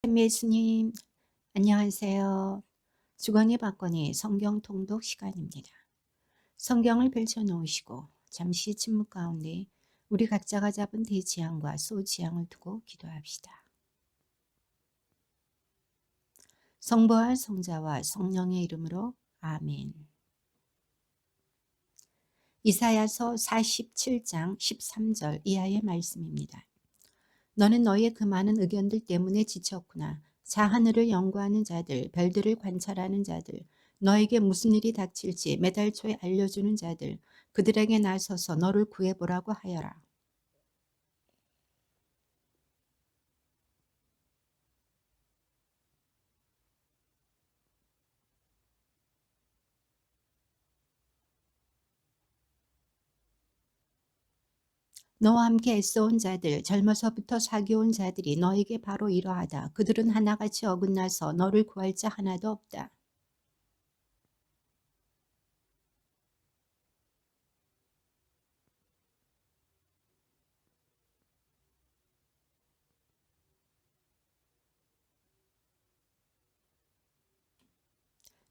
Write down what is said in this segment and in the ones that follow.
예수님, 안녕하세요. 주거니 받거니 성경 통독 시간입니다. 성경을 펼쳐 놓으시고 잠시 침묵 가운데 우리 각자가 잡은 대지향과 소지향을 두고 기도합시다. 성부와 성자와 성령의 이름으로 아멘. 이사야서 47장 13절 이하의 말씀입니다. 너는 너의 그 많은 의견들 때문에 지쳤구나. 자하늘을 연구하는 자들, 별들을 관찰하는 자들, 너에게 무슨 일이 닥칠지 매달 초에 알려주는 자들, 그들에게 나서서 너를 구해보라고 하여라. 너와 함께 애써온 자들, 젊어서부터 사귀어온 자들이 너에게 바로 이러하다. 그들은 하나같이 어긋나서 너를 구할 자 하나도 없다.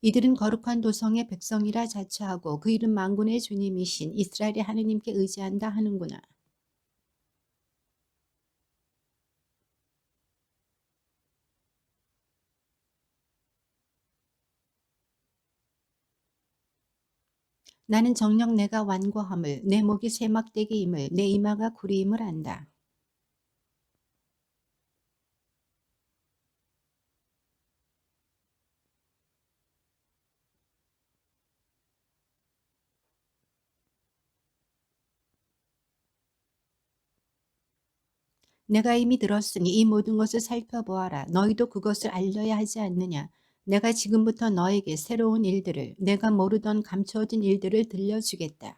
이들은 거룩한 도성의 백성이라 자처하고 그 이름 만군의 주님이신 이스라엘의 하느님께 의지한다 하는구나. 나는 정녕 내가 완고함을, 내 목이 세막대기임을, 내 이마가 구리임을 안다. 내가 이미 들었으니 이 모든 것을 살펴보아라. 너희도 그것을 알려야 하지 않느냐. 내가 지금부터 너에게 새로운 일들을, 내가 모르던 감춰진 일들을 들려주겠다.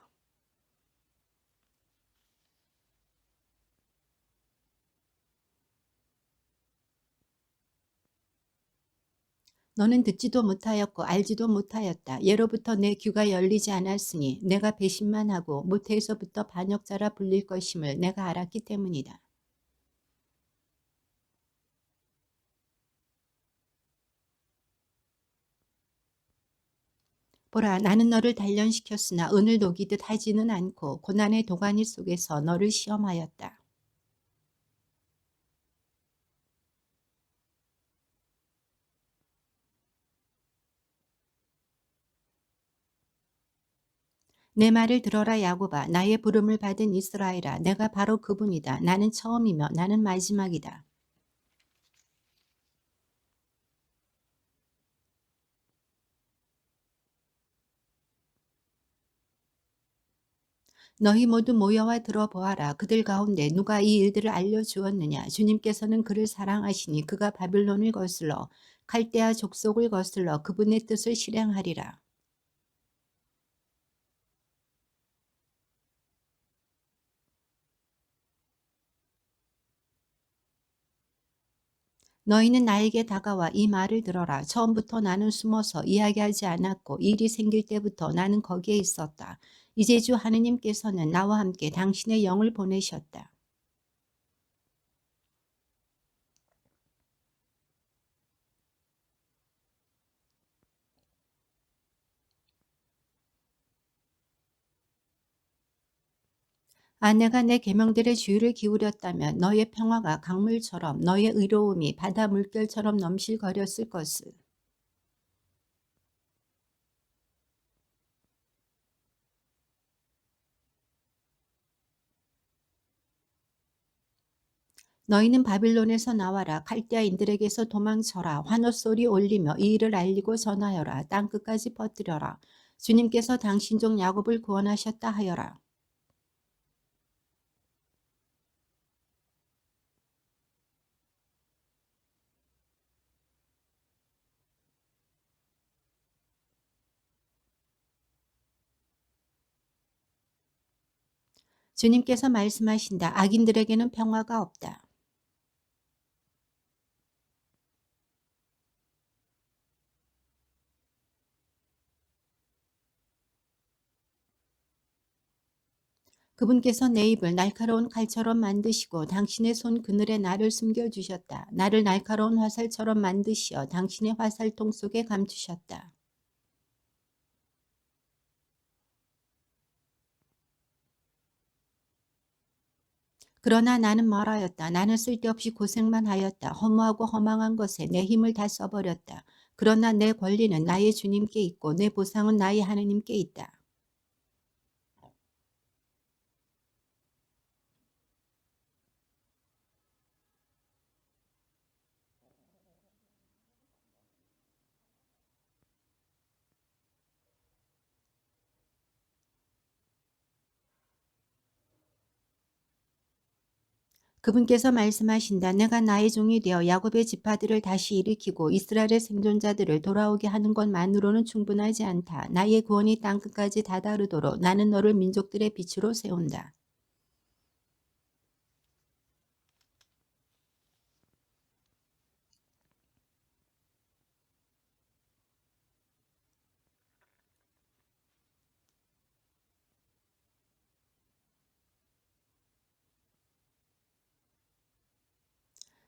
너는 듣지도 못하였고 알지도 못하였다. 예로부터 내 귀가 열리지 않았으니 내가 배신만 하고 모태에서부터 반역자라 불릴 것임을 내가 알았기 때문이다. 보라, 나는 너를 단련시켰으나 은을 녹이듯 하지는 않고 고난의 도가니 속에서 너를 시험하였다. 내 말을 들어라 야곱아, 나의 부름을 받은 이스라엘아, 내가 바로 그분이다. 나는 처음이며 나는 마지막이다. 너희 모두 모여와 들어보아라. 그들 가운데 누가 이 일들을 알려주었느냐. 주님께서는 그를 사랑하시니 그가 바빌론을 거슬러 칼데아 족속을 거슬러 그분의 뜻을 실행하리라. 너희는 나에게 다가와 이 말을 들어라. 처음부터 나는 숨어서 이야기하지 않았고 일이 생길 때부터 나는 거기에 있었다. 이제 주 하느님께서는 나와 함께 당신의 영을 보내셨다. 내가 내 계명들의 주의를 기울였다면 너의 평화가 강물처럼 너의 의로움이 바다 물결처럼 넘실거렸을 것을. 너희는 바빌론에서 나와라. 칼데아인들에게서 도망쳐라. 환호소리 올리며 이 일을 알리고 전하여라. 땅끝까지 퍼뜨려라. 주님께서 당신 종 야곱을 구원하셨다 하여라. 주님께서 말씀하신다. 악인들에게는 평화가 없다. 그분께서 내 입을 날카로운 칼처럼 만드시고 당신의 손 그늘에 나를 숨겨주셨다. 나를 날카로운 화살처럼 만드시어 당신의 화살통 속에 감추셨다. 그러나 나는 말하였다. 나는 쓸데없이 고생만 하였다. 허무하고 허망한 것에 내 힘을 다 써버렸다. 그러나 내 권리는 나의 주님께 있고 내 보상은 나의 하느님께 있다. 그분께서 말씀하신다. 내가 나의 종이 되어 야곱의 지파들을 다시 일으키고 이스라엘의 생존자들을 돌아오게 하는 것만으로는 충분하지 않다. 나의 구원이 땅끝까지 다다르도록 나는 너를 민족들의 빛으로 세운다.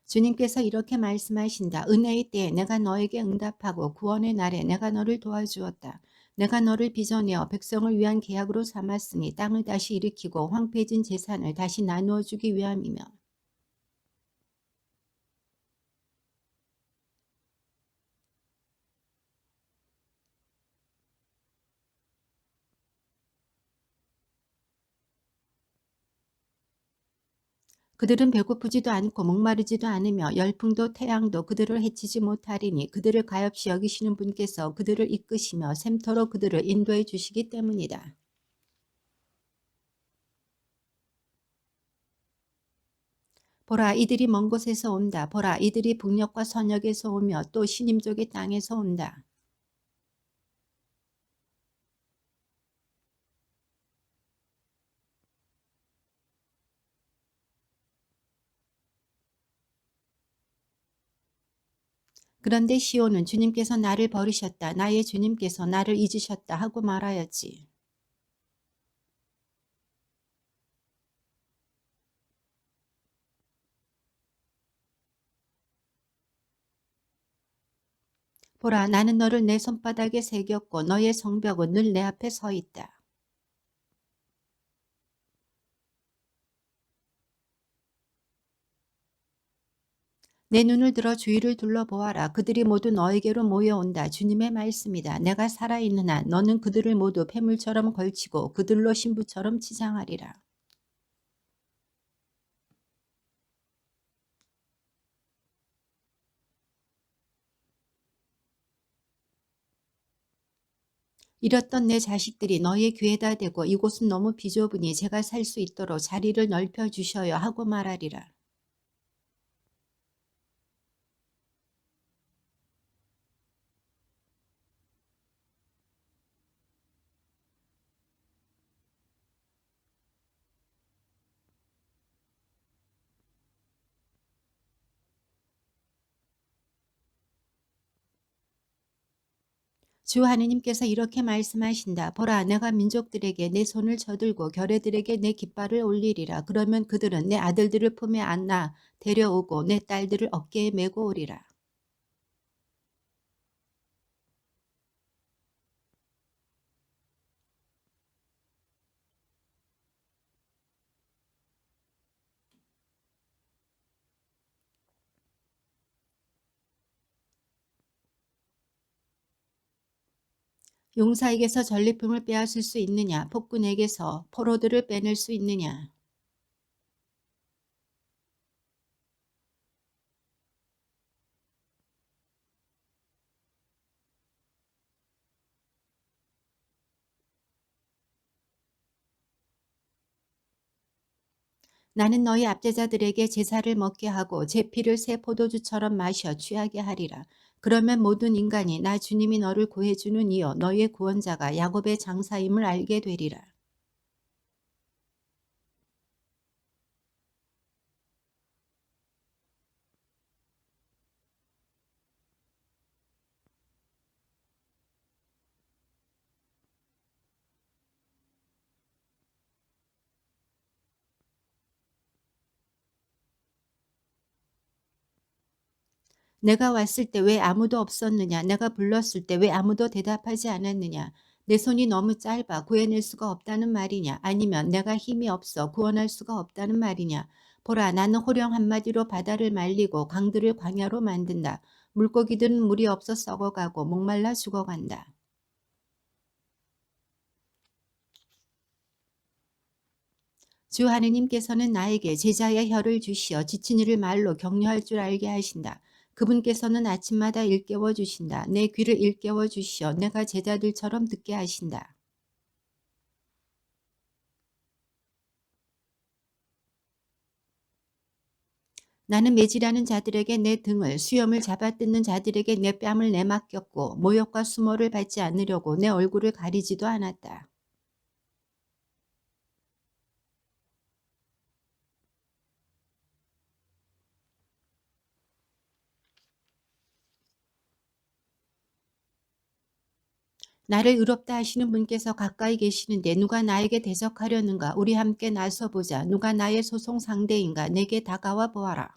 주님께서 이렇게 말씀하신다. 은혜의 때에 내가 너에게 응답하고 구원의 날에 내가 너를 도와주었다. 내가 너를 빚어내어 백성을 위한 계약으로 삼았으니 땅을 다시 일으키고 황폐해진 재산을 다시 나누어 주기 위함이며 그들은 배고프지도 않고 목마르지도 않으며 열풍도 태양도 그들을 해치지 못하리니 그들을 가엾이 여기시는 분께서 그들을 이끄시며 샘터로 그들을 인도해 주시기 때문이다. 보라 이들이 먼 곳에서 온다. 보라 이들이 북녘과 서녘에서 오며 또 신임족의 땅에서 온다. 그런데 시온은 주님께서 나를 버리셨다. 나의 주님께서 나를 잊으셨다 하고 말하였지. 보라 나는 너를 내 손바닥에 새겼고 너의 성벽은 늘 내 앞에 서 있다. 내 눈을 들어 주위를 둘러보아라. 그들이 모두 너에게로 모여온다. 주님의 말씀이다. 내가 살아있는 한 너는 그들을 모두 폐물처럼 걸치고 그들로 신부처럼 치장하리라. 잃었던 내 자식들이 너의 귀에다 대고 이곳은 너무 비좁으니 제가 살 수 있도록 자리를 넓혀 주셔요 하고 말하리라. 주 하느님께서 이렇게 말씀하신다. 보라 내가 민족들에게 내 손을 저들고 결회들에게 내 깃발을 올리리라. 그러면 그들은 내 아들들을 품에 안아 데려오고 내 딸들을 어깨에 메고 오리라. 용사에게서 전리품을 빼앗을 수 있느냐? 폭군에게서 포로들을 빼낼 수 있느냐? 나는 너희 압제자들에게 제사를 먹게 하고 제 피를 새 포도주처럼 마셔 취하게 하리라. 그러면 모든 인간이 나 주님이 너를 구해주는 이여 너희의 구원자가 야곱의 장사임을 알게 되리라. 내가 왔을 때 왜 아무도 없었느냐? 내가 불렀을 때 왜 아무도 대답하지 않았느냐? 내 손이 너무 짧아 구해낼 수가 없다는 말이냐? 아니면 내가 힘이 없어 구원할 수가 없다는 말이냐? 보라, 나는 호령 한마디로 바다를 말리고 강들을 광야로 만든다. 물고기들은 물이 없어 썩어가고 목말라 죽어간다. 주 하느님께서는 나에게 제자의 혀를 주시어 지친 이를 말로 격려할 줄 알게 하신다. 그분께서는 아침마다 일깨워 주신다. 내 귀를 일깨워 주시어 내가 제자들처럼 듣게 하신다. 나는 매질하는 자들에게 내 등을, 수염을 잡아뜯는 자들에게 내 뺨을 내맡겼고 모욕과 수모를 받지 않으려고 내 얼굴을 가리지도 않았다. 나를 의롭다 하시는 분께서 가까이 계시는데 누가 나에게 대적하려는가? 우리 함께 나서보자. 누가 나의 소송 상대인가? 내게 다가와 보아라.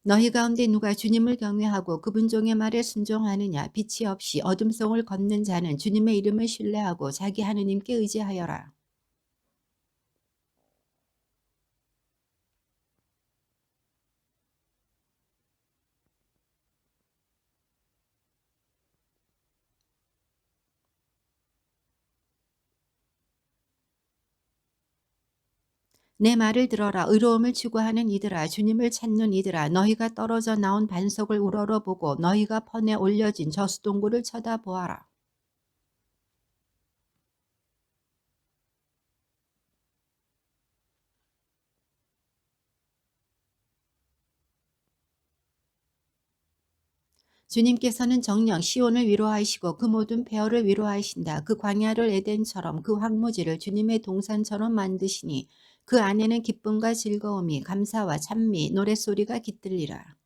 너희 가운데 누가 주님을 경외하고 그분 종의 말에 순종하느냐? 빛이 없이 어둠 속을 걷는 자는 주님의 이름을 신뢰하고 자기 하느님께 의지하여라. 내 말을 들어라. 의로움을 추구하는 이들아, 주님을 찾는 이들아, 너희가 떨어져 나온 반석을 우러러보고 너희가 펀에 올려진 저수동굴을 쳐다보아라. 주님께서는 정녕 시온을 위로하시고 그 모든 폐허를 위로하신다. 그 광야를 에덴처럼 그 황무지를 주님의 동산처럼 만드시니 그 안에는 기쁨과 즐거움이 감사와 찬미 노랫소리가 깃들리라.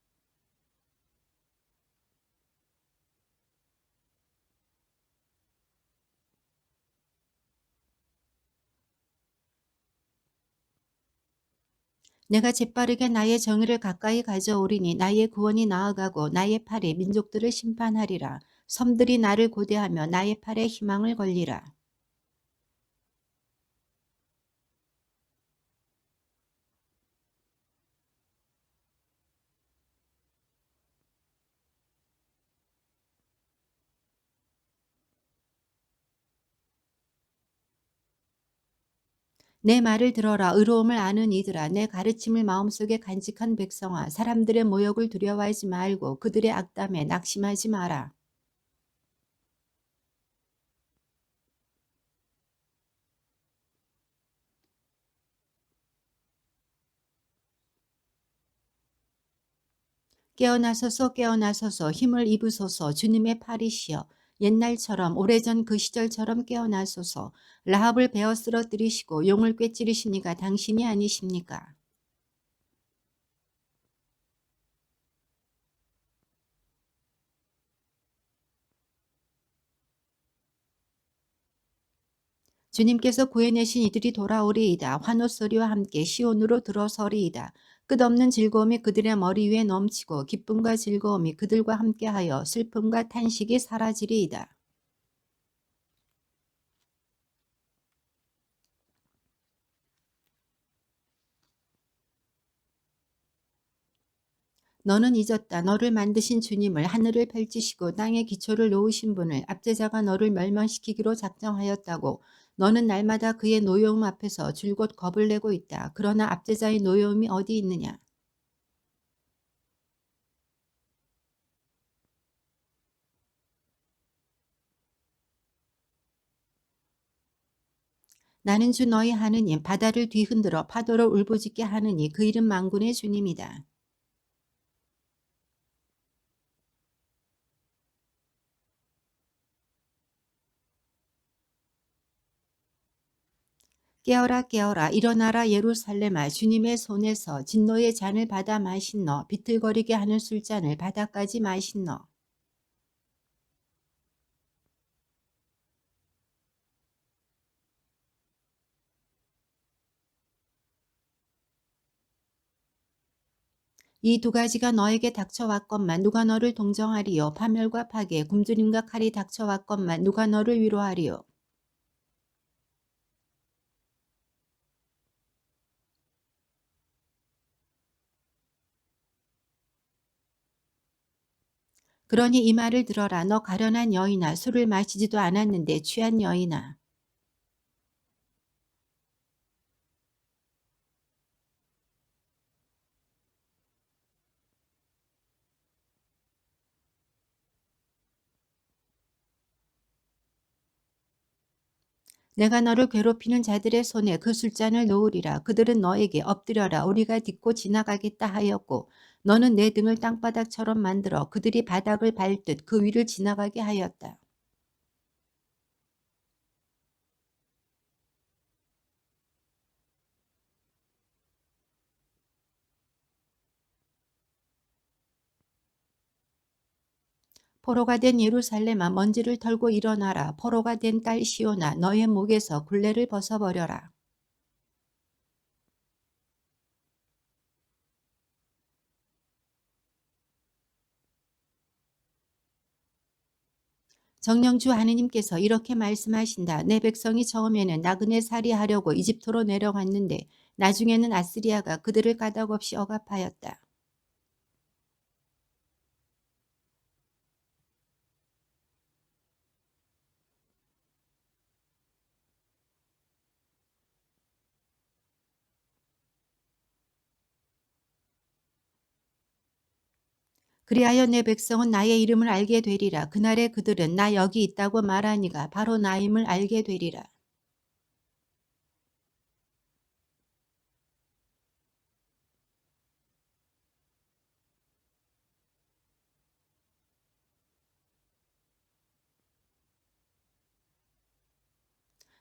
내가 재빠르게 나의 정의를 가까이 가져오리니 나의 구원이 나아가고 나의 팔이 민족들을 심판하리라. 섬들이 나를 고대하며 나의 팔에 희망을 걸리라. 내 말을 들어라. 의로움을 아는 이들아. 내 가르침을 마음속에 간직한 백성아. 사람들의 모욕을 두려워하지 말고 그들의 악담에 낙심하지 마라. 깨어나소서 깨어나소서 힘을 입으소서 주님의 팔이시여 옛날처럼 오래전 그 시절처럼 깨어나소서 라합을 베어 쓰러뜨리시고 용을 꿰찌르신 이가 당신이 아니십니까? 주님께서 구해내신 이들이 돌아오리이다. 환호소리와 함께 시온으로 들어서리이다. 끝없는 즐거움이 그들의 머리 위에 넘치고 기쁨과 즐거움이 그들과 함께하여 슬픔과 탄식이 사라지리이다. 너는 잊었다. 너를 만드신 주님을 하늘을 펼치시고 땅의 기초를 놓으신 분을 압제자가 너를 멸망시키기로 작정하였다고. 너는 날마다 그의 노여움 앞에서 줄곧 겁을 내고 있다. 그러나 압제자의 노여움이 어디 있느냐? 나는 주 너희 하느님 바다를 뒤흔들어 파도를 울부짖게 하느니 그 이름 만군의 주님이다. 깨어라 깨어라 일어나라 예루살렘아 주님의 손에서 진노의 잔을 받아 마신 너 비틀거리게 하는 술잔을 바다까지 마신 너 이 두 가지가 너에게 닥쳐왔건만 누가 너를 동정하리요. 파멸과 파괴, 굶주림과 칼이 닥쳐왔건만 누가 너를 위로하리요. 그러니 이 말을 들어라. 너 가련한 여인아, 술을 마시지도 않았는데 취한 여인아. 내가 너를 괴롭히는 자들의 손에 그 술잔을 놓으리라. 그들은 너에게 엎드려라. 우리가 딛고 지나가겠다 하였고 너는 내 등을 땅바닥처럼 만들어 그들이 바닥을 밟듯 그 위를 지나가게 하였다. 포로가 된 예루살렘아, 먼지를 털고 일어나라. 포로가 된 딸 시온아, 너의 목에서 굴레를 벗어버려라. 정령 주 하느님께서 이렇게 말씀하신다. 내 백성이 처음에는 나그네 살이하려고 이집트로 내려갔는데 나중에는 아스리아가 그들을 까닭없이 억압하였다. 그리하여 내 백성은 나의 이름을 알게 되리라. 그날에 그들은 나 여기 있다고 말하니가 바로 나임을 알게 되리라.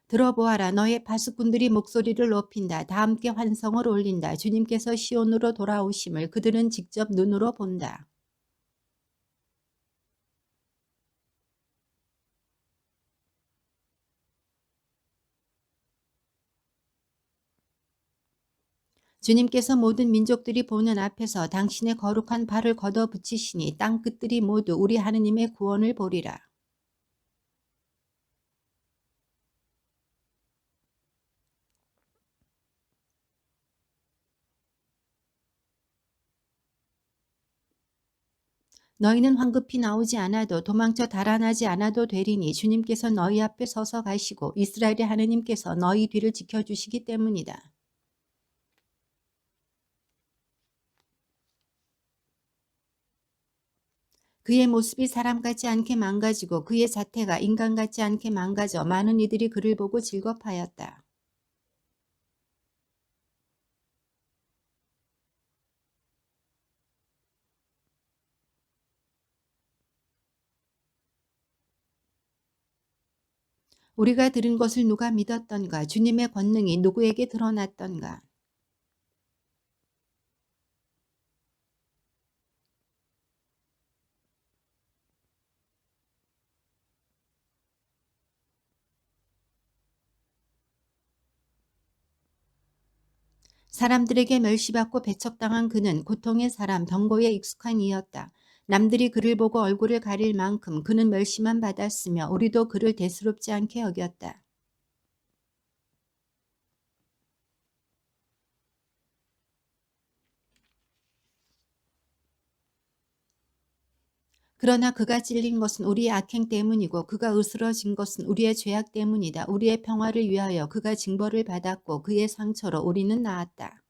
들어보아라. 너의 파수꾼들이 목소리를 높인다. 다 함께 환성을 올린다. 주님께서 시온으로 돌아오심을 그들은 직접 눈으로 본다. 주님께서 모든 민족들이 보는 앞에서 당신의 거룩한 발을 걷어붙이시니 땅 끝들이 모두 우리 하느님의 구원을 보리라. 너희는 황급히 나오지 않아도 도망쳐 달아나지 않아도 되리니 주님께서 너희 앞에 서서 가시고 이스라엘의 하느님께서 너희 뒤를 지켜주시기 때문이다. 그의 모습이 사람 같지 않게 망가지고 그의 자태가 인간 같지 않게 망가져 많은 이들이 그를 보고 즐겁하였다. 우리가 들은 것을 누가 믿었던가? 주님의 권능이 누구에게 드러났던가? 사람들에게 멸시받고 배척당한 그는 고통의 사람, 병고에 익숙한 이였다. 남들이 그를 보고 얼굴을 가릴 만큼 그는 멸시만 받았으며 우리도 그를 대수롭지 않게 여겼다. 그러나 그가 찔린 것은 우리의 악행 때문이고 그가 으스러진 것은 우리의 죄악 때문이다. 우리의 평화를 위하여 그가 징벌을 받았고 그의 상처로 우리는 나았다.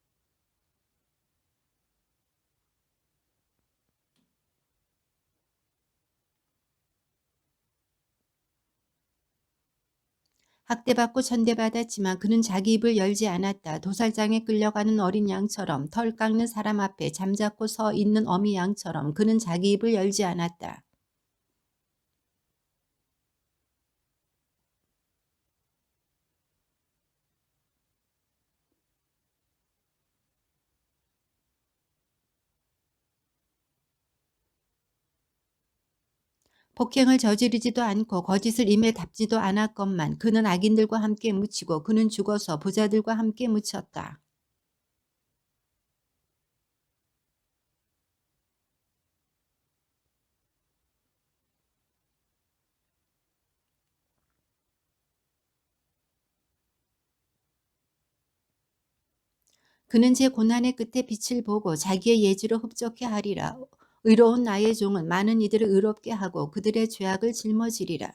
학대받고 천대받았지만 그는 자기 입을 열지 않았다. 도살장에 끌려가는 어린 양처럼 털 깎는 사람 앞에 잠자코 서 있는 어미 양처럼 그는 자기 입을 열지 않았다. 폭행을 저지르지도 않고 거짓을 입에 답지도 않았건만 그는 악인들과 함께 묻히고 그는 죽어서 부자들과 함께 묻혔다. 그는 제 고난의 끝에 빛을 보고 자기의 예지로 흡족해 하리라. 의로운 나의 종은 많은 이들을 의롭게 하고 그들의 죄악을 짊어지리라.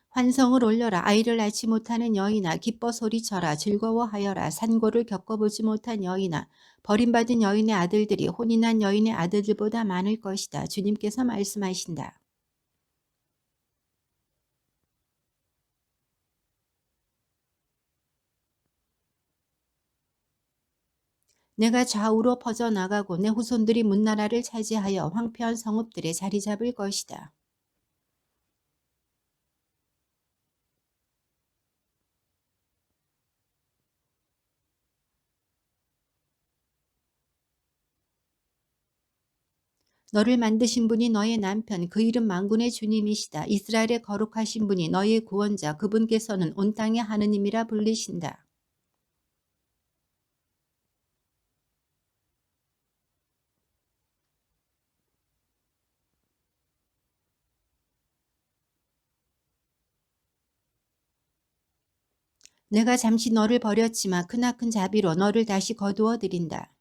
환성을 올려라. 아이를 낳지 못하는 여인아, 기뻐 소리쳐라. 즐거워하여라. 산고를 겪어보지 못한 여인아, 버림받은 여인의 아들들이 혼인한 여인의 아들들보다 많을 것이다. 주님께서 말씀하신다. 내가 좌우로 퍼져나가고 내 후손들이 문나라를 차지하여 황폐한 성읍들에 자리 잡을 것이다. 너를 만드신 분이 너의 남편, 그 이름 만군의 주님이시다. 이스라엘의 거룩하신 분이 너의 구원자, 그분께서는 온 땅의 하느님이라 불리신다. 내가 잠시 너를 버렸지만 크나큰 자비로 너를 다시 거두어 드린다.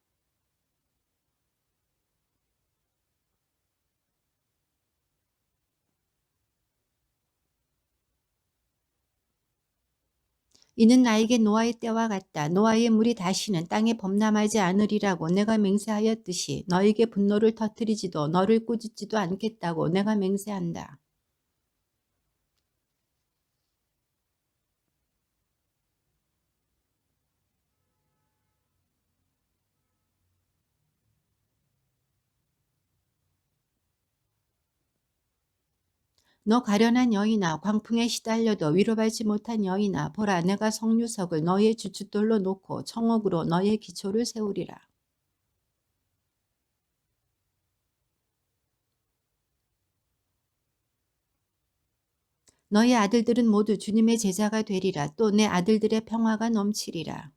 이는 나에게 노아의 때와 같다. 노아의 물이 다시는 땅에 범람하지 않으리라고 내가 맹세하였듯이 너에게 분노를 터뜨리지도 너를 꾸짖지도 않겠다고 내가 맹세한다. 너 가련한 여인아, 광풍에 시달려도 위로받지 못한 여인아, 보라, 내가 성유석을 너의 주춧돌로 놓고 청옥으로 너의 기초를 세우리라. 너의 아들들은 모두 주님의 제자가 되리라. 또 내 아들들의 평화가 넘치리라.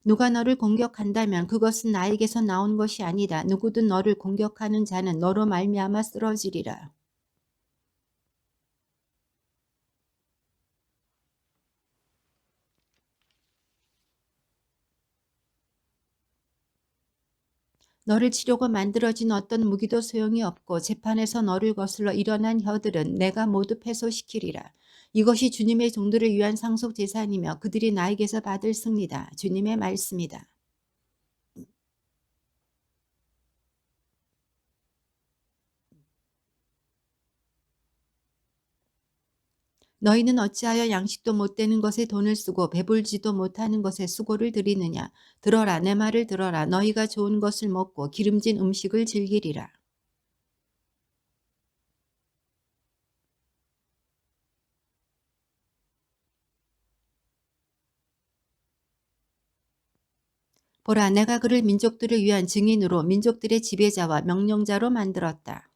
누가 너를 공격한다면 그것은 나에게서 나온 것이 아니다. 누구든 너를 공격하는 자는 너로 말미암아 쓰러지리라. 너를 치려고 만들어진 어떤 무기도 소용이 없고 재판에서 너를 거슬러 일어난 혀들은 내가 모두 패소시키리라. 이것이 주님의 종들을 위한 상속 재산이며 그들이 나에게서 받을 승리다. 주님의 말씀이다. 너희는 어찌하여 양식도 못 되는 것에 돈을 쓰고 배불지도 못하는 것에 수고를 들이느냐. 들어라, 내 말을 들어라. 너희가 좋은 것을 먹고 기름진 음식을 즐기리라. 보라, 내가 그를 민족들을 위한 증인으로 민족들의 지배자와 명령자로 만들었다.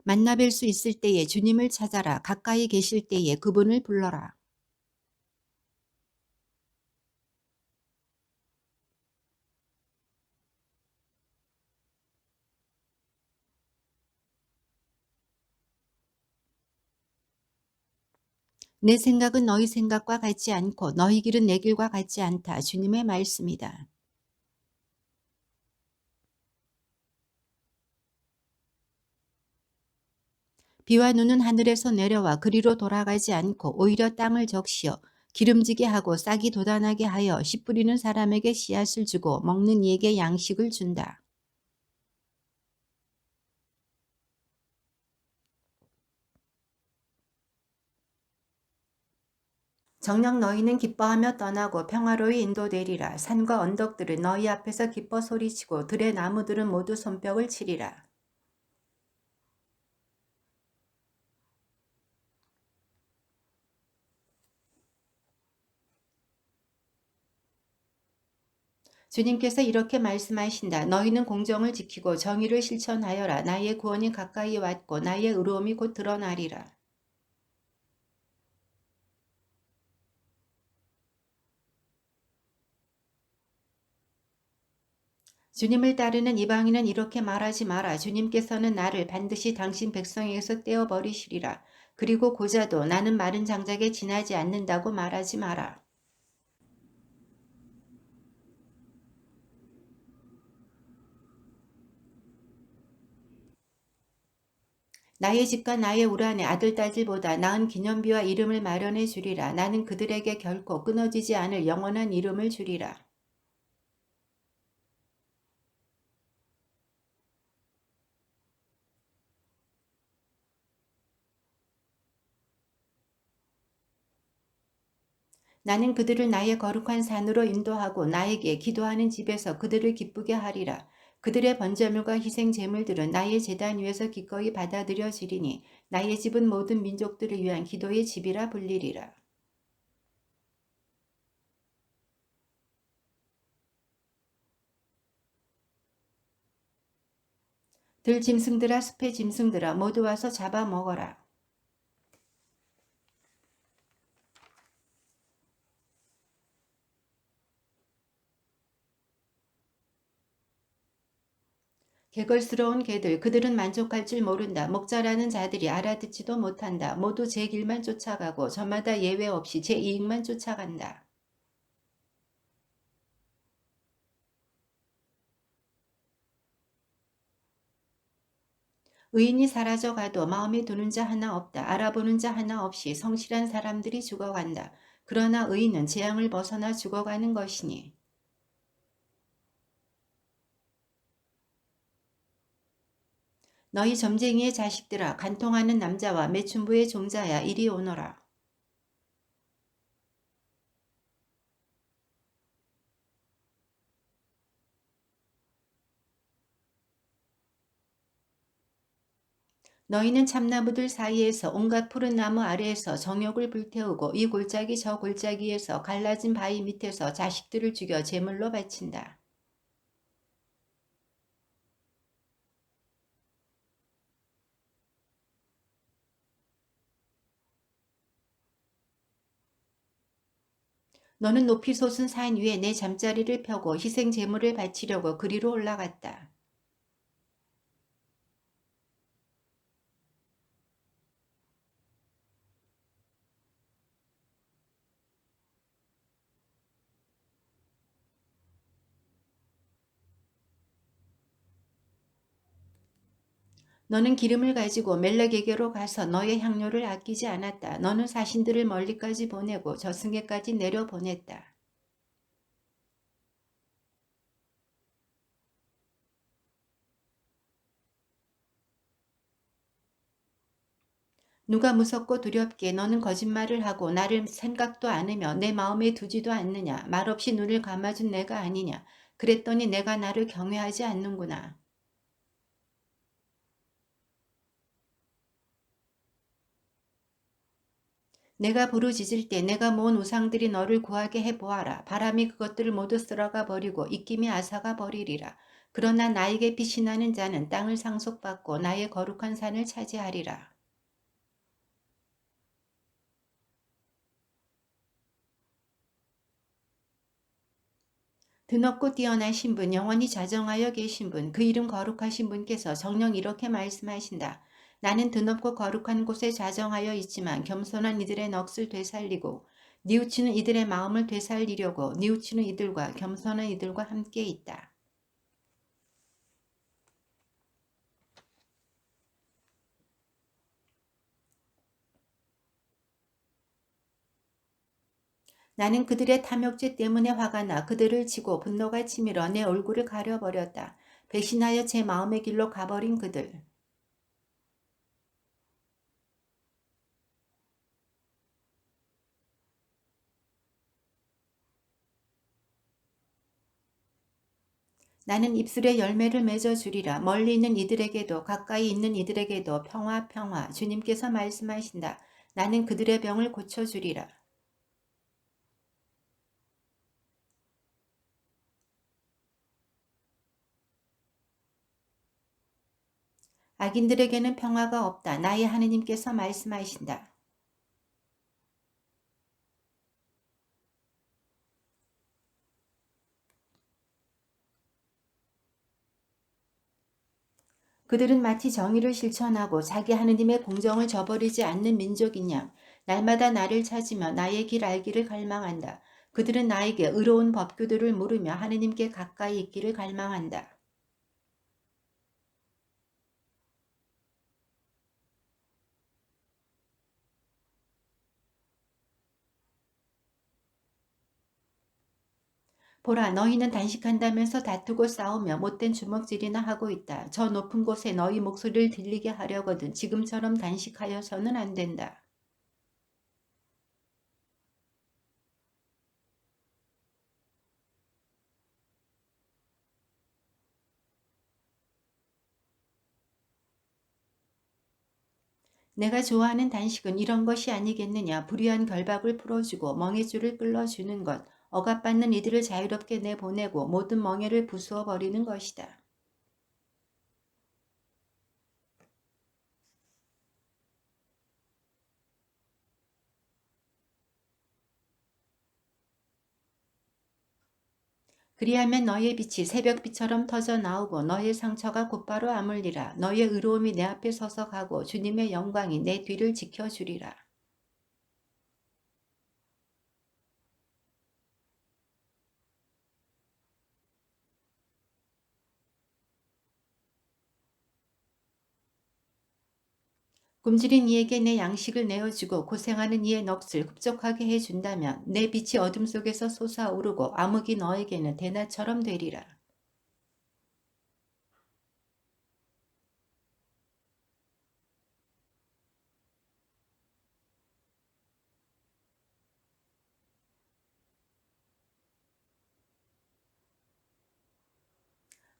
만나 뵐 수 있을 때에 주님을 찾아라. 가까이 계실 때에 그분을 불러라. 내 생각은 너희 생각과 같지 않고 너희 길은 내 길과 같지 않다. 주님의 말씀이다. 비와 눈은 하늘에서 내려와 그리로 돌아가지 않고 오히려 땅을 적시어 기름지게 하고 싹이 돋아나게 하여 씨 뿌리는 사람에게 씨앗을 주고 먹는 이에게 양식을 준다. 정녕 너희는 기뻐하며 떠나고 평화로이 인도되리라. 산과 언덕들은 너희 앞에서 기뻐 소리치고 들의 나무들은 모두 손뼉을 치리라. 주님께서 이렇게 말씀하신다. 너희는 공정을 지키고 정의를 실천하여라. 나의 구원이 가까이 왔고 나의 의로움이 곧 드러나리라. 주님을 따르는 이방인은 이렇게 말하지 마라. 주님께서는 나를 반드시 당신 백성에게서 떼어버리시리라. 그리고 고자도 나는 마른 장작에 지나지 않는다고 말하지 마라. 나의 집과 나의 우란의 아들딸들보다 나은 기념비와 이름을 마련해 주리라. 나는 그들에게 결코 끊어지지 않을 영원한 이름을 주리라. 나는 그들을 나의 거룩한 산으로 인도하고 나에게 기도하는 집에서 그들을 기쁘게 하리라. 그들의 번제물과 희생 제물들은 나의 제단 위에서 기꺼이 받아들여지리니 나의 집은 모든 민족들을 위한 기도의 집이라 불리리라. 들 짐승들아 숲의 짐승들아 모두 와서 잡아먹어라. 개걸스러운 개들 그들은 만족할 줄 모른다. 목자라는 자들이 알아듣지도 못한다. 모두 제 길만 쫓아가고 저마다 예외 없이 제 이익만 쫓아간다. 의인이 사라져가도 마음에 두는 자 하나 없다. 알아보는 자 하나 없이 성실한 사람들이 죽어간다. 그러나 의인은 재앙을 벗어나 죽어가는 것이니. 너희 점쟁이의 자식들아 간통하는 남자와 매춘부의 종자야 이리 오너라. 너희는 참나무들 사이에서 온갖 푸른 나무 아래에서 정욕을 불태우고 이 골짜기 저 골짜기에서 갈라진 바위 밑에서 자식들을 죽여 제물로 바친다. 너는 높이 솟은 산 위에 내 잠자리를 펴고 희생 제물을 바치려고 그리로 올라갔다. 너는 기름을 가지고 멜렉에게로 가서 너의 향료를 아끼지 않았다. 너는 사신들을 멀리까지 보내고 저승에까지 내려보냈다. 누가 무섭고 두렵게 너는 거짓말을 하고 나를 생각도 않으며 내 마음에 두지도 않느냐. 말없이 눈을 감아준 내가 아니냐. 그랬더니 내가 나를 경외하지 않는구나. 내가 부르짖을 때 내가 모은 우상들이 너를 구하게 해보아라. 바람이 그것들을 모두 쓸어가 버리고 입김이 앗아가 버리리라. 그러나 나에게 피신하는 자는 땅을 상속받고 나의 거룩한 산을 차지하리라. 드높고 뛰어나신 분, 영원히 자정하여 계신 분, 그 이름 거룩하신 분께서 정녕 이렇게 말씀하신다. 나는 드높고 거룩한 곳에 자정하여 있지만 겸손한 이들의 넋을 되살리고 뉘우치는 이들의 마음을 되살리려고 뉘우치는 이들과 겸손한 이들과 함께 있다. 나는 그들의 탐욕죄 때문에 화가 나 그들을 치고 분노가 치밀어 내 얼굴을 가려버렸다. 배신하여 제 마음의 길로 가버린 그들. 나는 입술에 열매를 맺어 주리라. 멀리 있는 이들에게도 가까이 있는 이들에게도 평화 평화. 주님께서 말씀하신다. 나는 그들의 병을 고쳐 주리라. 악인들에게는 평화가 없다. 나의 하느님께서 말씀하신다. 그들은 마치 정의를 실천하고 자기 하느님의 공정을 저버리지 않는 민족이냐. 날마다 나를 찾으며 나의 길 알기를 갈망한다. 그들은 나에게 의로운 법규들을 물으며 하느님께 가까이 있기를 갈망한다. 보라, 너희는 단식한다면서 다투고 싸우며 못된 주먹질이나 하고 있다. 저 높은 곳에 너희 목소리를 들리게 하려거든 지금처럼 단식하여서는 안 된다. 내가 좋아하는 단식은 이런 것이 아니겠느냐. 불의한 결박을 풀어주고 멍에줄을 끌어주는 것. 억압받는 이들을 자유롭게 내보내고 모든 멍에를 부수어 버리는 것이다. 그리하면 너희의 빛이 새벽비처럼 터져 나오고 너희의 상처가 곧바로 아물리라. 너희의 의로움이 내 앞에 서서 가고 주님의 영광이 내 뒤를 지켜주리라. 굶주린 이에게 내 양식을 내어주고 고생하는 이의 넋을 흡족하게 해준다면 내 빛이 어둠 속에서 솟아오르고 암흑이 너에게는 대낮처럼 되리라.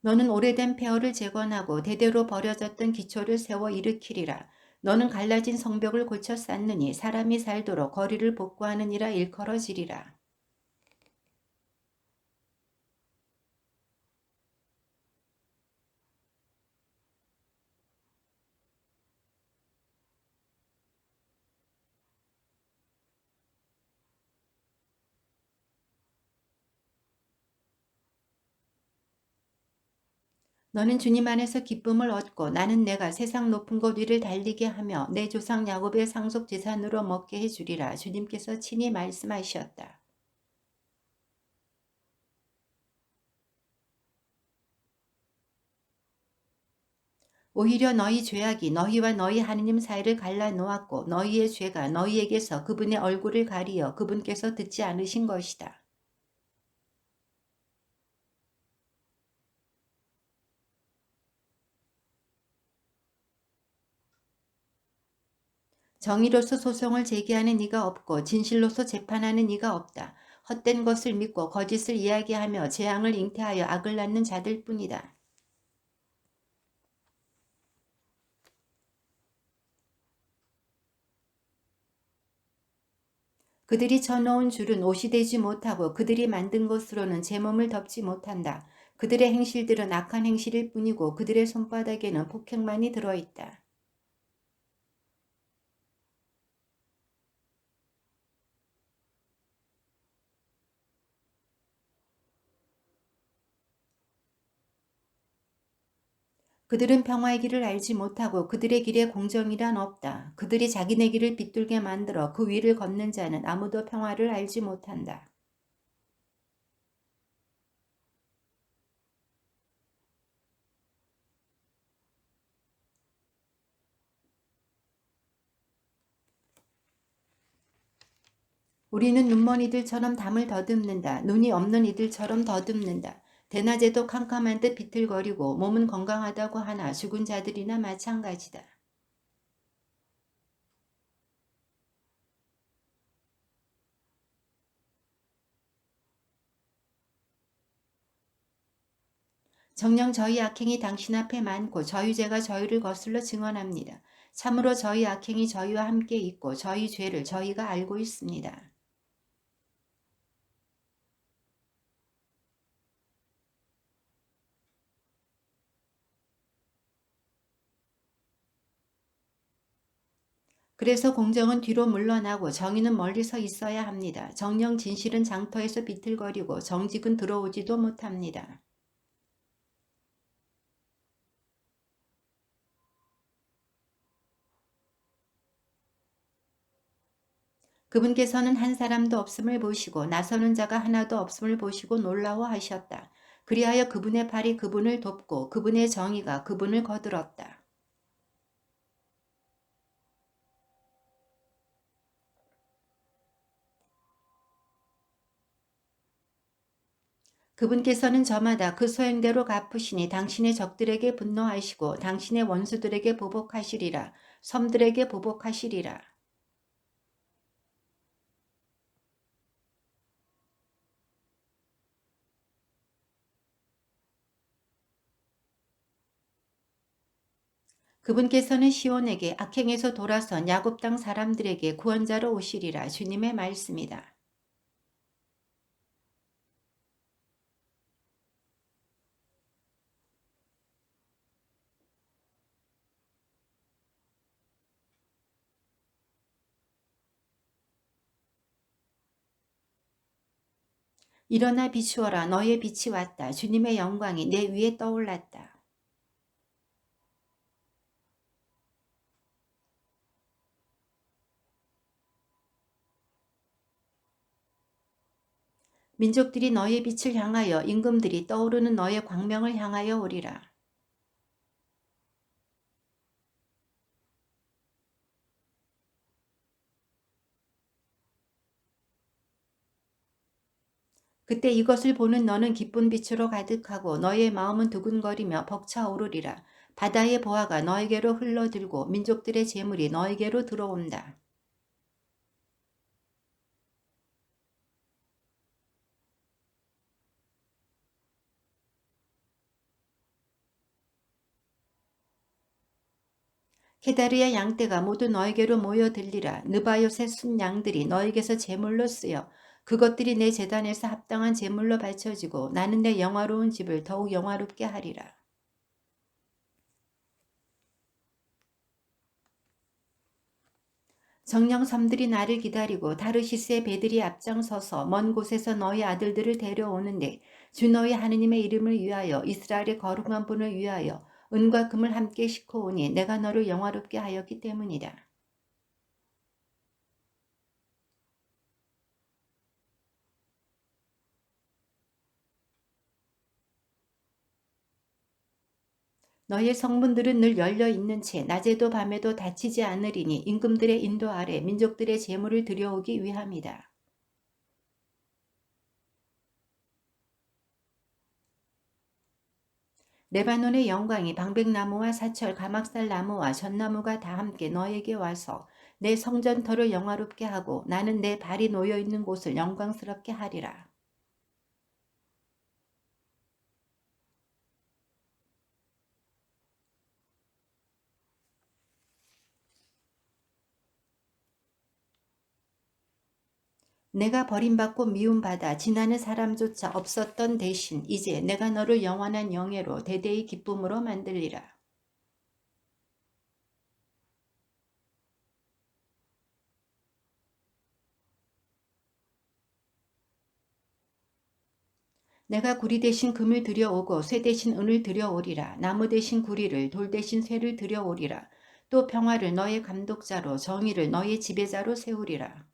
너는 오래된 폐허를 재건하고 대대로 버려졌던 기초를 세워 일으키리라. 너는 갈라진 성벽을 고쳐 쌓느니 사람이 살도록 거리를 복구하느니라. 일컬어지리라. 너는 주님 안에서 기쁨을 얻고 나는 내가 세상 높은 곳 위를 달리게 하며 내 조상 야곱의 상속 재산으로 먹게 해주리라. 주님께서 친히 말씀하셨다. 오히려 너희 죄악이 너희와 너희 하느님 사이를 갈라놓았고 너희의 죄가 너희에게서 그분의 얼굴을 가리어 그분께서 듣지 않으신 것이다. 정의로서 소송을 제기하는 이가 없고 진실로서 재판하는 이가 없다. 헛된 것을 믿고 거짓을 이야기하며 재앙을 잉태하여 악을 낳는 자들 뿐이다. 그들이 쳐놓은 줄은 옷이 되지 못하고 그들이 만든 것으로는 제 몸을 덮지 못한다. 그들의 행실들은 악한 행실일 뿐이고 그들의 손바닥에는 폭행만이 들어있다. 그들은 평화의 길을 알지 못하고 그들의 길에 공정이란 없다. 그들이 자기네 길을 비뚤게 만들어 그 위를 걷는 자는 아무도 평화를 알지 못한다. 우리는 눈먼 이들처럼 담을 더듬는다. 눈이 없는 이들처럼 더듬는다. 대낮에도 캄캄한 듯 비틀거리고 몸은 건강하다고 하나 죽은 자들이나 마찬가지다. 정녕 저희 악행이 당신 앞에 많고 저희 죄가 저희를 거슬러 증언합니다. 참으로 저희 악행이 저희와 함께 있고 저희 죄를 저희가 알고 있습니다. 그래서 공정은 뒤로 물러나고 정의는 멀리서 있어야 합니다. 정녕 진실은 장터에서 비틀거리고 정직은 들어오지도 못합니다. 그분께서는 한 사람도 없음을 보시고 나서는 자가 하나도 없음을 보시고 놀라워하셨다. 그리하여 그분의 팔이 그분을 돕고 그분의 정의가 그분을 거들었다. 그분께서는 저마다 그 소행대로 갚으시니 당신의 적들에게 분노하시고 당신의 원수들에게 보복하시리라. 섬들에게 보복하시리라. 그분께서는 시온에게 악행에서 돌아선 야곱 땅 사람들에게 구원자로 오시리라. 주님의 말씀이다. 일어나 비추어라. 너의 빛이 왔다. 주님의 영광이 내 위에 떠올랐다. 민족들이 너의 빛을 향하여 임금들이 떠오르는 너의 광명을 향하여 오리라. 그때 이것을 보는 너는 기쁜 빛으로 가득하고 너의 마음은 두근거리며 벅차오르리라. 바다의 보화가 너에게로 흘러들고 민족들의 재물이 너에게로 들어온다. 케다르의 양떼가 모두 너에게로 모여들리라. 느바요의 순 양들이 너에게서 제물로 쓰여 그것들이 내 제단에서 합당한 제물로 바쳐지고 나는 내 영화로운 집을 더욱 영화롭게 하리라. 정령 섬들이 나를 기다리고 다르시스의 배들이 앞장서서 먼 곳에서 너희 아들들을 데려오는데 주 너희 하느님의 이름을 위하여 이스라엘의 거룩한 분을 위하여 은과 금을 함께 싣고오니 내가 너를 영화롭게 하였기 때문이다. 너의 성문들은 늘 열려 있는 채 낮에도 밤에도 닫히지 않으리니 임금들의 인도 아래 민족들의 재물을 들여오기 위함이다. 레바논의 영광이 방백나무와 사철, 가막살 나무와 전나무가 다 함께 너에게 와서 내 성전터를 영화롭게 하고 나는 내 발이 놓여 있는 곳을 영광스럽게 하리라. 내가 버림받고 미움받아 지나는 사람조차 없었던 대신 이제 내가 너를 영원한 영예로 대대의 기쁨으로 만들리라. 내가 구리 대신 금을 들여오고 쇠 대신 은을 들여오리라. 나무 대신 구리를 돌 대신 쇠를 들여오리라. 또 평화를 너의 감독자로 정의를 너의 지배자로 세우리라.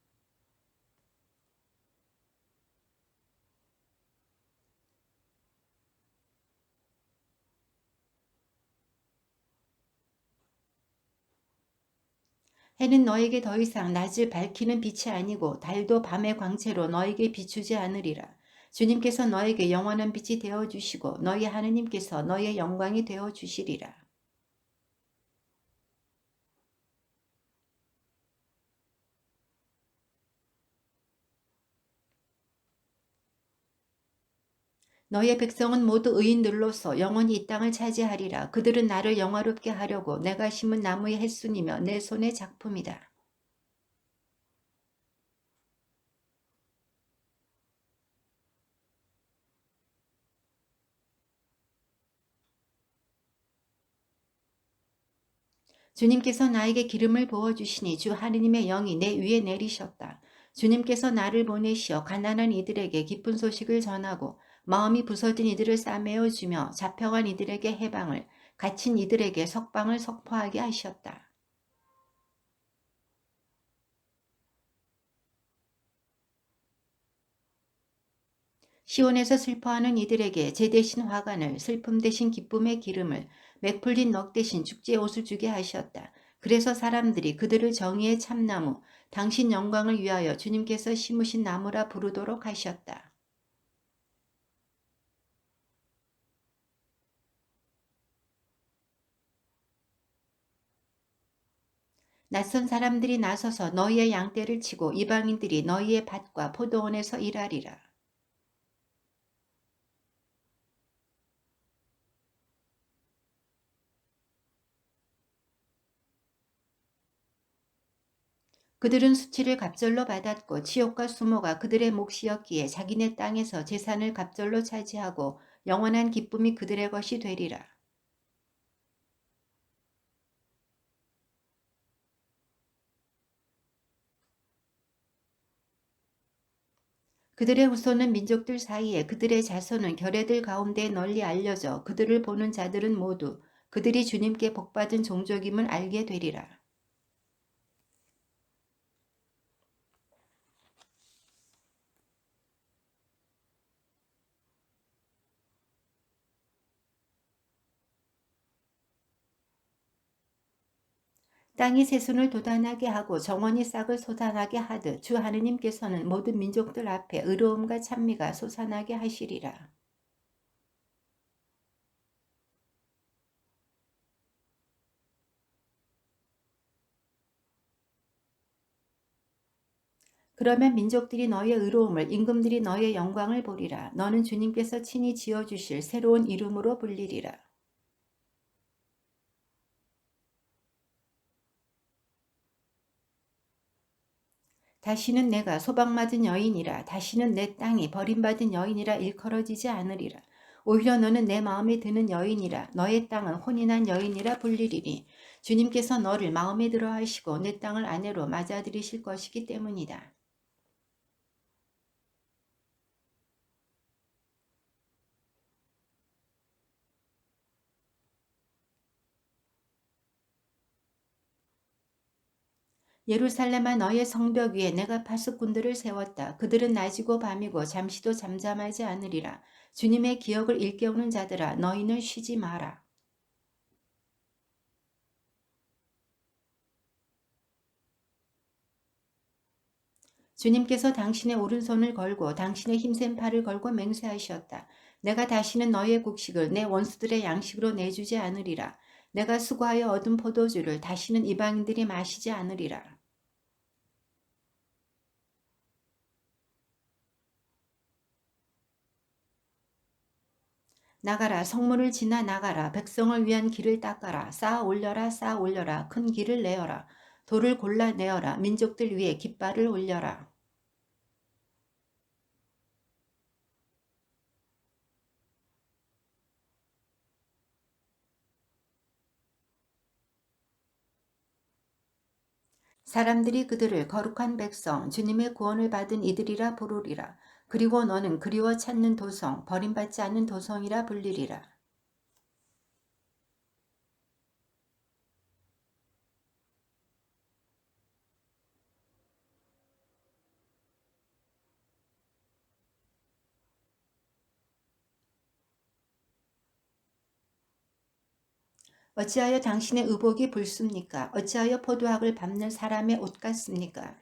해는 너에게 더 이상 낮을 밝히는 빛이 아니고 달도 밤의 광채로 너에게 비추지 않으리라. 주님께서 너에게 영원한 빛이 되어주시고 너희 하느님께서 너의 영광이 되어주시리라. 너의 백성은 모두 의인들로서 영원히 이 땅을 차지하리라. 그들은 나를 영화롭게 하려고 내가 심은 나무의 햇순이며 내 손의 작품이다. 주님께서 나에게 기름을 부어주시니 주 하느님의 영이 내 위에 내리셨다. 주님께서 나를 보내시어 가난한 이들에게 기쁜 소식을 전하고 마음이 부서진 이들을 싸매어 주며 잡혀간 이들에게 해방을, 갇힌 이들에게 석방을 선포하게 하셨다. 시온에서 슬퍼하는 이들에게 제 대신 화관을, 슬픔 대신 기쁨의 기름을, 맥풀린 넋 대신 축제의 옷을 주게 하셨다. 그래서 사람들이 그들을 정의의 참나무, 당신 영광을 위하여 주님께서 심으신 나무라 부르도록 하셨다. 낯선 사람들이 나서서 너희의 양떼를 치고 이방인들이 너희의 밭과 포도원에서 일하리라. 그들은 수치를 갑절로 받았고 치욕과 수모가 그들의 몫이었기에 자기네 땅에서 재산을 갑절로 차지하고 영원한 기쁨이 그들의 것이 되리라. 그들의 후손은 민족들 사이에, 그들의 자손은 결례들 가운데 널리 알려져 그들을 보는 자들은 모두 그들이 주님께 복받은 종족임을 알게 되리라. 땅이 새순을 돋아나게 하고 정원이 싹을 솟아나게 하듯 주 하느님께서는 모든 민족들 앞에 의로움과 찬미가 솟아나게 하시리라. 그러면 민족들이 너의 의로움을, 임금들이 너의 영광을 보리라. 너는 주님께서 친히 지어주실 새로운 이름으로 불리리라. 다시는 내가 소방맞은 여인이라, 다시는 내 땅이 버림받은 여인이라 일컬어지지 않으리라. 오히려 너는 내 마음에 드는 여인이라, 너의 땅은 혼인한 여인이라 불리리니 주님께서 너를 마음에 들어 하시고 내 땅을 아내로 맞아들이실 것이기 때문이다. 예루살렘아, 너의 성벽 위에 내가 파수꾼들을 세웠다. 그들은 낮이고 밤이고 잠시도 잠잠하지 않으리라. 주님의 기억을 일깨우는 자들아, 너희는 쉬지 마라. 주님께서 당신의 오른손을 걸고 당신의 힘센 팔을 걸고 맹세하셨다. 내가 다시는 너희의 곡식을 내 원수들의 양식으로 내주지 않으리라. 내가 수고하여 얻은 포도주를 다시는 이방인들이 마시지 않으리라. 나가라, 성문을 지나 나가라. 백성을 위한 길을 닦아라. 쌓아 올려라, 쌓아 올려라. 큰 길을 내어라. 돌을 골라내어라. 민족들 위에 깃발을 올려라. 사람들이 그들을 거룩한 백성, 주님의 구원을 받은 이들이라 부르리라. 그리고 너는 그리워 찾는 도성, 버림받지 않는 도성이라 불리리라. 어찌하여 당신의 의복이 붉습니까? 어찌하여 포도학을 밟는 사람의 옷 같습니까?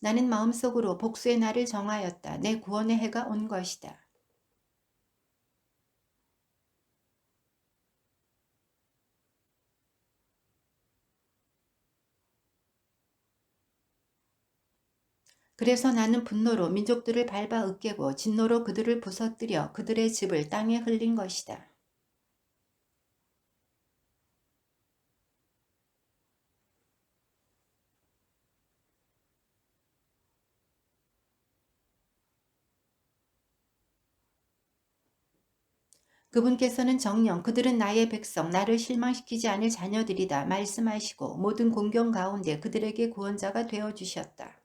나는 마음속으로 복수의 날을 정하였다. 내 구원의 해가 온 것이다. 그래서 나는 분노로 민족들을 밟아 으깨고 진노로 그들을 부서뜨려 그들의 즙을 땅에 흘린 것이다. 그분께서는 정녕 그들은 나의 백성 나를 실망시키지 않을 자녀들이다 말씀하시고 모든 공경 가운데 그들에게 구원자가 되어주셨다.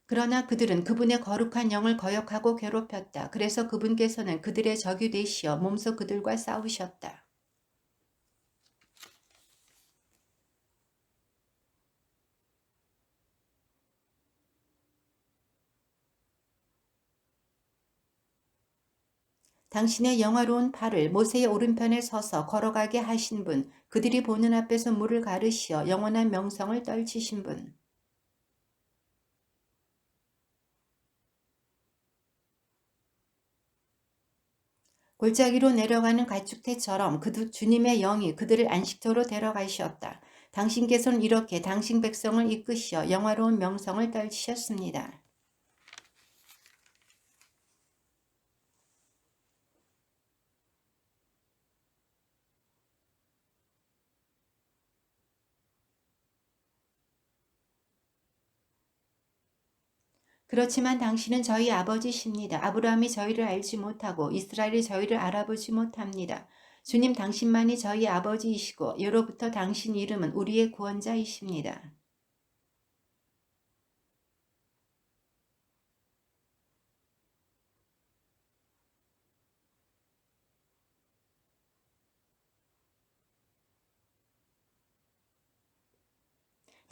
그러나 그들은 그분의 거룩한 영을 거역하고 괴롭혔다. 그래서 그분께서는 그들의 적이 되시어 몸소 그들과 싸우셨다. 당신의 영화로운 팔을 모세의 오른편에 서서 걸어가게 하신 분, 그들이 보는 앞에서 물을 가르시어 영원한 명성을 떨치신 분, 골짜기로 내려가는 가축대처럼 주님의 영이 그들을 안식처로 데려가셨다. 당신께서는 이렇게 당신 백성을 이끄시어 영화로운 명성을 떨치셨습니다. 그렇지만 당신은 저희 아버지십니다. 아브라함이 저희를 알지 못하고 이스라엘이 저희를 알아보지 못합니다. 주님 당신만이 저희 아버지이시고 예로부터 당신 이름은 우리의 구원자이십니다.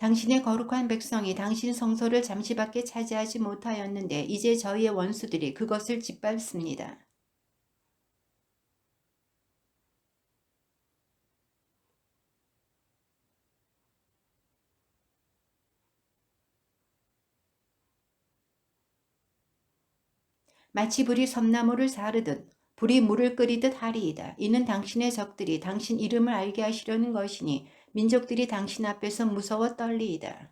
당신의 거룩한 백성이 당신 성소를 잠시밖에 차지하지 못하였는데 이제 저희의 원수들이 그것을 짓밟습니다. 마치 불이 섬나무를 사르듯 불이 물을 끓이듯 하리이다. 이는 당신의 적들이 당신 이름을 알게 하시려는 것이니 민족들이 당신 앞에서 무서워 떨리이다.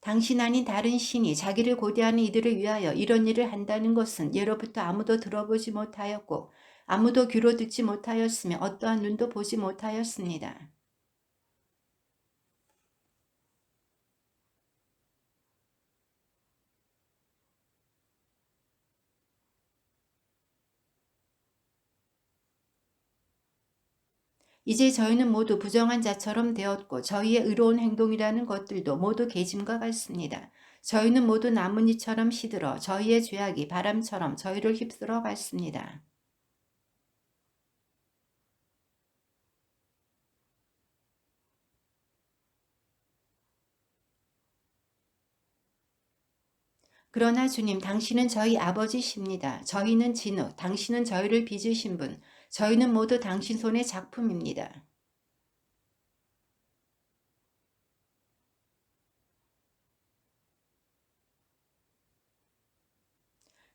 당신 아닌 다른 신이 자기를 고대하는 이들을 위하여 이런 일을 한다는 것은 예로부터 아무도 들어보지 못하였고 아무도 귀로 듣지 못하였으며 어떠한 눈도 보지 못하였습니다. 이제 저희는 모두 부정한 자처럼 되었고 저희의 의로운 행동이라는 것들도 모두 계짐과 같습니다. 저희는 모두 나뭇잎처럼 시들어 저희의 죄악이 바람처럼 저희를 휩쓸어 갔습니다. 그러나 주님, 당신은 저희 아버지십니다. 저희는 진흙, 당신은 저희를 빚으신 분, 저희는 모두 당신 손의 작품입니다.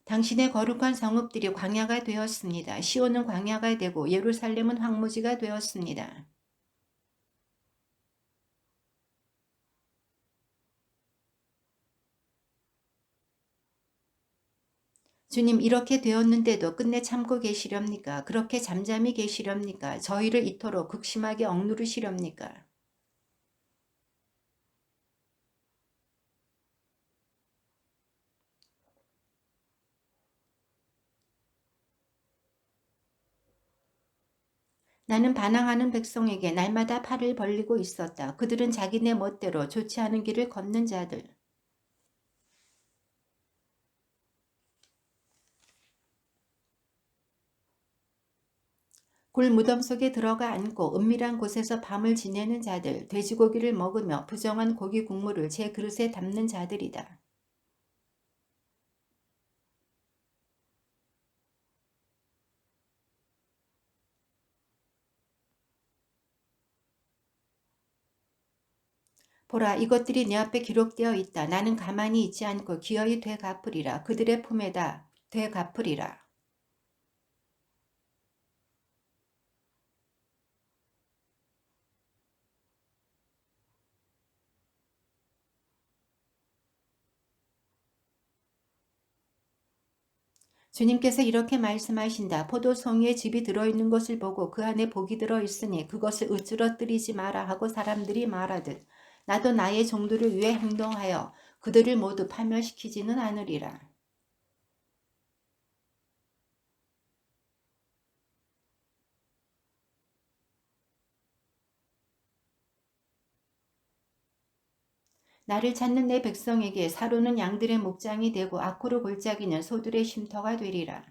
당신의 거룩한 성읍들이 광야가 되었습니다. 시온은 광야가 되고 예루살렘은 황무지가 되었습니다. 주님, 이렇게 되었는데도 끝내 참고 계시렵니까? 그렇게 잠잠히 계시렵니까? 저희를 이토록 극심하게 억누르시렵니까? 나는 반항하는 백성에게 날마다 팔을 벌리고 있었다. 그들은 자기네 멋대로 좋지 않은 길을 걷는 자들. 굴 무덤 속에 들어가 앉고 은밀한 곳에서 밤을 지내는 자들, 돼지고기를 먹으며 부정한 고기 국물을 제 그릇에 담는 자들이다. 보라, 이것들이 내 앞에 기록되어 있다. 나는 가만히 있지 않고 기어이 되갚으리라. 그들의 품에다 되갚으리라. 주님께서 이렇게 말씀하신다. 포도송이에 즙이 들어있는 것을 보고 그 안에 복이 들어있으니 그것을 으스러뜨리지 마라 하고 사람들이 말하듯 나도 나의 종들을 위해 행동하여 그들을 모두 파멸시키지는 않으리라. 나를 찾는 내 백성에게 사로는 양들의 목장이 되고 아쿠르 골짜기는 소들의 쉼터가 되리라.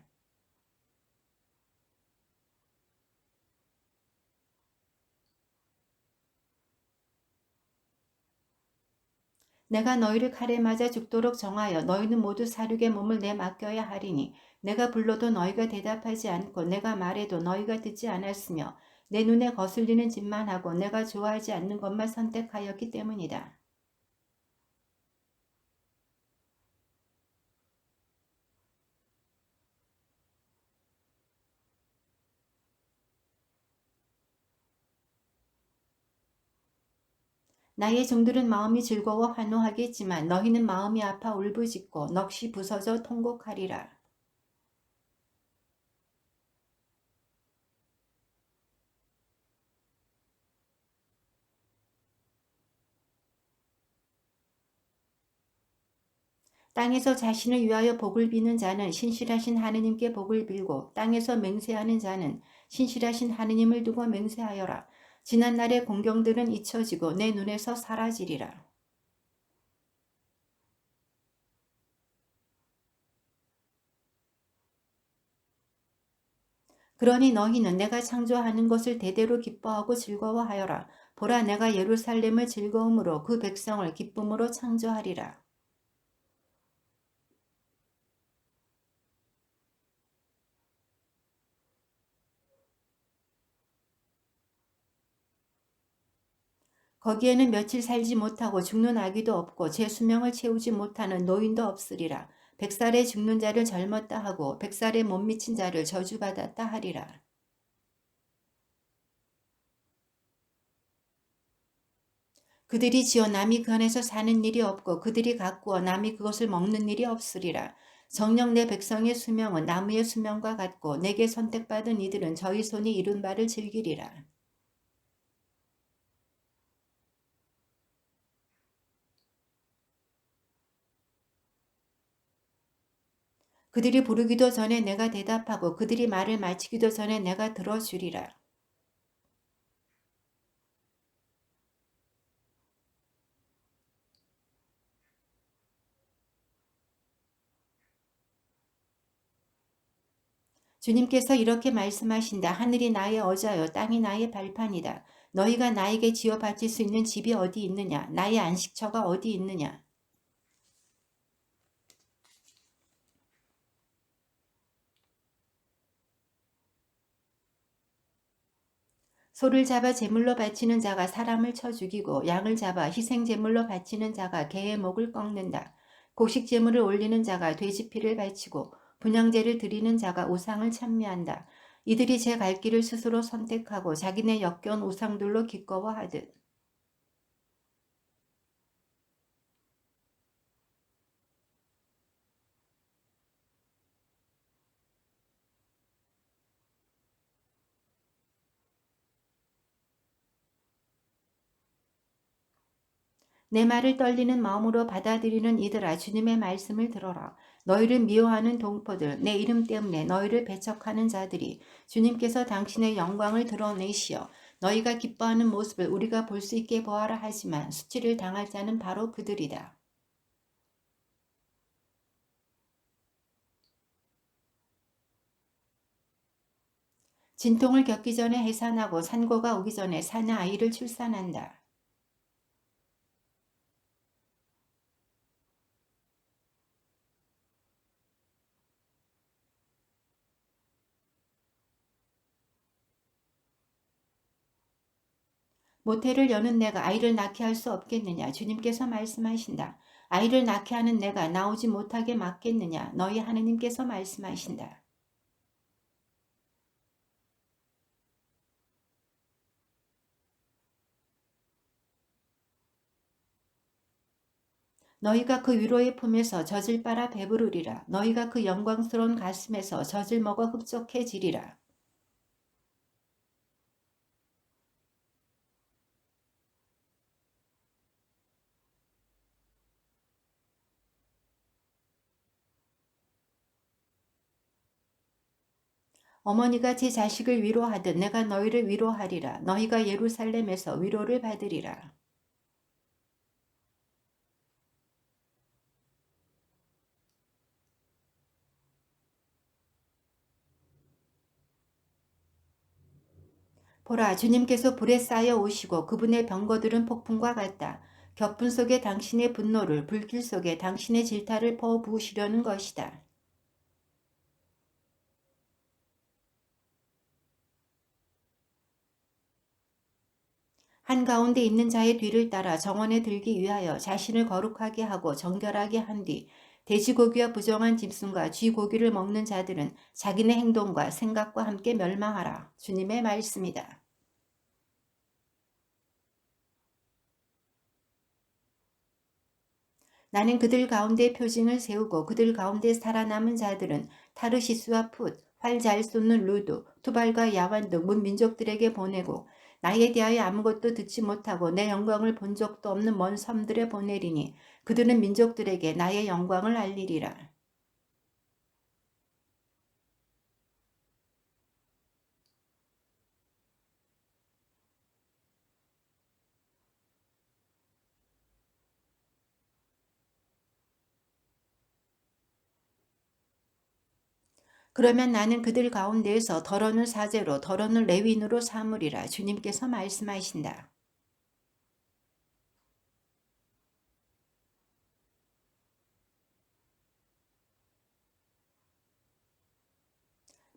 내가 너희를 칼에 맞아 죽도록 정하여 너희는 모두 사륙의 몸을 내 맡겨야 하리니 내가 불러도 너희가 대답하지 않고 내가 말해도 너희가 듣지 않았으며 내 눈에 거슬리는 짓만 하고 내가 좋아하지 않는 것만 선택하였기 때문이다. 나의 종들은 마음이 즐거워 환호하겠지만 너희는 마음이 아파 울부짖고 넋이 부서져 통곡하리라. 땅에서 자신을 위하여 복을 비는 자는 신실하신 하느님께 복을 빌고 땅에서 맹세하는 자는 신실하신 하느님을 두고 맹세하여라. 지난날의 공경들은 잊혀지고 내 눈에서 사라지리라. 그러니 너희는 내가 창조하는 것을 대대로 기뻐하고 즐거워하여라. 보라, 내가 예루살렘을 즐거움으로 그 백성을 기쁨으로 창조하리라. 거기에는 며칠 살지 못하고 죽는 아기도 없고 제 수명을 채우지 못하는 노인도 없으리라. 100살에 죽는 자를 젊었다 하고 100살에 못 미친 자를 저주받았다 하리라. 그들이 지어 남이 그 안에서 사는 일이 없고 그들이 가꾸어 남이 그것을 먹는 일이 없으리라. 정녕 내 백성의 수명은 나무의 수명과 같고 내게 선택받은 이들은 저희 손이 이룬 바를 즐기리라. 그들이 부르기도 전에 내가 대답하고 그들이 말을 마치기도 전에 내가 들어주리라. 주님께서 이렇게 말씀하신다. 하늘이 나의 어자요 땅이 나의 발판이다. 너희가 나에게 지어 바칠 수 있는 집이 어디 있느냐? 나의 안식처가 어디 있느냐? 소를 잡아 제물로 바치는 자가 사람을 쳐 죽이고 양을 잡아 희생 제물로 바치는 자가 개의 목을 꺾는다. 곡식 제물을 올리는 자가 돼지 피를 바치고 분향제를 드리는 자가 우상을 찬미한다. 이들이 제 갈 길을 스스로 선택하고 자기네 역겨운 우상들로 기꺼워하듯 내 말을 떨리는 마음으로 받아들이는 이들아 주님의 말씀을 들어라. 너희를 미워하는 동포들 내 이름 때문에 너희를 배척하는 자들이 주님께서 당신의 영광을 드러내시어 너희가 기뻐하는 모습을 우리가 볼 수 있게 보아라 하지만 수치를 당할 자는 바로 그들이다. 진통을 겪기 전에 해산하고 산고가 오기 전에 사내아이를 출산한다. 모태를 여는 내가 아이를 낳게 할 수 없겠느냐? 주님께서 말씀하신다. 아이를 낳게 하는 내가 나오지 못하게 막겠느냐? 너희 하느님께서 말씀하신다. 너희가 그 위로의 품에서 젖을 빨아 배부르리라. 너희가 그 영광스러운 가슴에서 젖을 먹어 흡족해지리라. 어머니가 제 자식을 위로하듯 내가 너희를 위로하리라. 너희가 예루살렘에서 위로를 받으리라. 보라, 주님께서 불에 쌓여 오시고 그분의 병거들은 폭풍과 같다. 격분 속에 당신의 분노를, 불길 속에 당신의 질타를 퍼 부으시려는 것이다. 한가운데 있는 자의 뒤를 따라 정원에 들기 위하여 자신을 거룩하게 하고 정결하게 한 뒤 돼지고기와 부정한 짐승과 쥐고기를 먹는 자들은 자기네 행동과 생각과 함께 멸망하라. 주님의 말씀이다. 나는 그들 가운데 표징을 세우고 그들 가운데 살아남은 자들은 타르시스와 풋, 활 잘 쏘는 루드, 투발과 야완 등 문민족들에게 보내고 나에 대하여 아무것도 듣지 못하고 내 영광을 본 적도 없는 먼 섬들에 보내리니 그들은 민족들에게 나의 영광을 알리리라. 그러면 나는 그들 가운데에서 덜어는 사제로 덜어는 레위인으로 삼으리라. 주님께서 말씀하신다.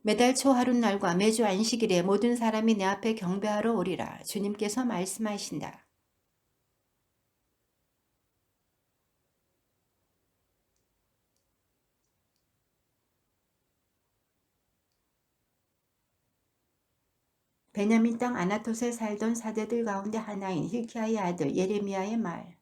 매달 초 하룻날과 매주 안식일에 모든 사람이 내 앞에 경배하러 오리라. 주님께서 말씀하신다. 베냐민 땅 아나톳에 살던 사제들 가운데 하나인 힐키야의 아들 예레미야의 말.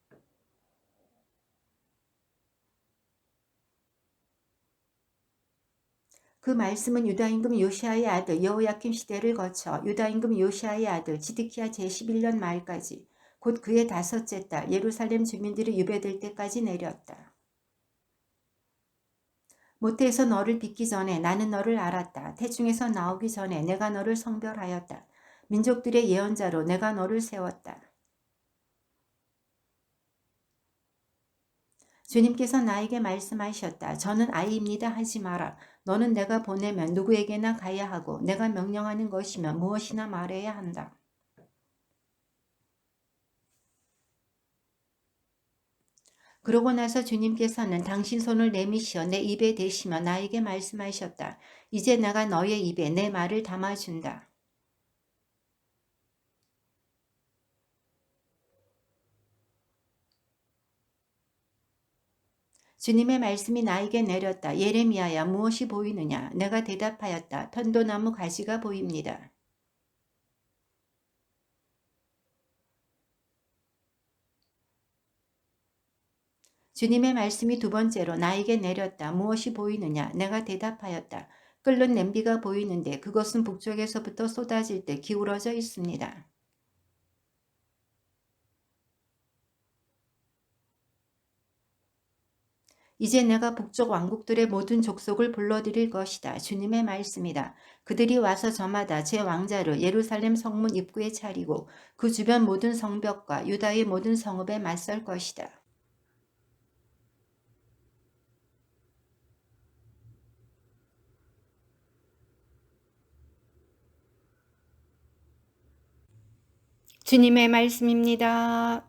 그 말씀은 유다 임금 요시아의 아들 여호야킴 시대를 거쳐 유다 임금 요시아의 아들 지드키야 제11년 말까지 곧 그의 다섯째 달 예루살렘 주민들이 유배될 때까지 내렸다. 모태에서 너를 빚기 전에 나는 너를 알았다. 태중에서 나오기 전에 내가 너를 성별하였다. 민족들의 예언자로 내가 너를 세웠다. 주님께서 나에게 말씀하셨다. 저는 아이입니다 하지 마라. 너는 내가 보내면 누구에게나 가야 하고 내가 명령하는 것이면 무엇이나 말해야 한다. 그러고 나서 주님께서는 당신 손을 내미시어 내 입에 대시며 나에게 말씀하셨다. 이제 내가 너의 입에 내 말을 담아준다. 주님의 말씀이 나에게 내렸다. 예레미야야 무엇이 보이느냐? 내가 대답하였다. 편도나무 가지가 보입니다. 주님의 말씀이 두 번째로 나에게 내렸다. 무엇이 보이느냐? 내가 대답하였다. 끓는 냄비가 보이는데 그것은 북쪽에서부터 쏟아질 때 기울어져 있습니다. 이제 내가 북쪽 왕국들의 모든 족속을 불러들일 것이다. 주님의 말씀이다. 그들이 와서 저마다 제 왕자를 예루살렘 성문 입구에 차리고 그 주변 모든 성벽과 유다의 모든 성읍에 맞설 것이다. 주님의 말씀입니다.